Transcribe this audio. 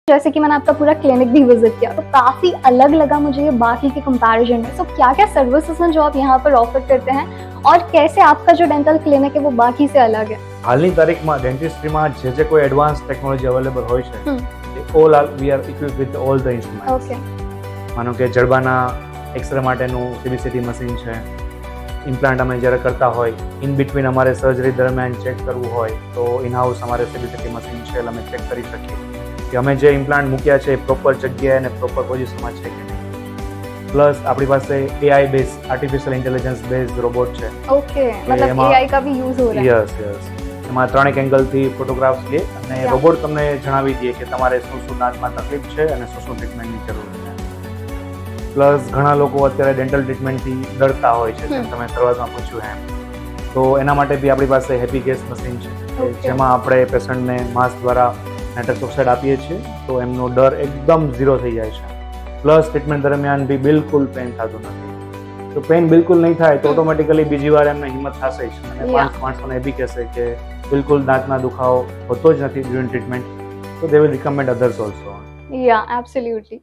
जैसे कि मैंने आपका पूरा क्लिनिक भी विजिट किया तो काफ़ी अलग लगा मुझे ये बाकी के कंपैरिजन में। सो क्या-क्या सर्विसेज हैं जो आप यहाँ पर ऑफर करते हैं और कैसे आपका जो डेंटल क्लिनिक है वो बाकी से अलग है? હાલની તારીખમાં ડેન્ટિસ્ટ્રીમાં જે કોઈ એડવાન્સ ટેકનોલોજી અવેલેબલ હોય છે એ all are we are equip with all the instrument. Okay. માનો કે જડબાના એક્સરે માટેનું સીબીસીટી મશીન છે, ઇમ્પ્લાન્ટ અમે જ્યારે કરતા હોય ઇન બિટવીન અમારે સર્જરી દરમિયાન ચેક કરવું હોય તો ઇન હાઉસ અમારે સીબીસીટી મશીન છે એટલે અમે ચેક કરી શકીએ કે અમે જે ઇમ્પ્લાન્ટ મૂક્યા છે એ પ્રોપર જગ્યાએ અને પ્રોપર પોઝિશનમાં છે કે નહીં. પ્લસ આપણી પાસે AI base artificial intelligence base robot છે. ओके, मतलब એમાં- एआई का भी यूज हो रहा है. યસ એમાં 3 એંગલથી ફોટોગ્રાફ્સ લે અને Yeah. રોબોટ તમને જણાવી દે કે તમારે શું દાંતમાં તકલીફ છે અને શું ટ્રીટમેન્ટની જરૂર છે. પ્લસ ઘણા લોકો અત્યારે ડેન્ટલ ટ્રીટમેન્ટથી ડરતા હોય છે જેમ તમે શરૂઆતમાં પૂછ્યું એમ, તો એના માટે બી આપણી પાસે હેપી ગેસ મશીન છે કે Okay. જેમાં આપણે પેશન્ટને માસ્ક દ્વારા નાઇટ્રસ ઓક્સાઇડ આપીએ છીએ તો એમનો ડર એકદમ ઝીરો થઈ જાય છે. પ્લસ ટ્રીટમેન્ટ દરમિયાન બી બિલકુલ પેન થતું નથી. તો પેન બિલકુલ નહીં થાય તો ઓટોમેટિકલી બીજી વાર એમને હિંમત થશે જ અને Yeah. માણસોને એ બી કહેશે કે બિલકુલ દાંતમાં દુખાવો હોતો જ નથી ડ્યુરિંગ ટ્રીટમેન્ટ, તો they will recommend others also. या एब्सोल्युटली.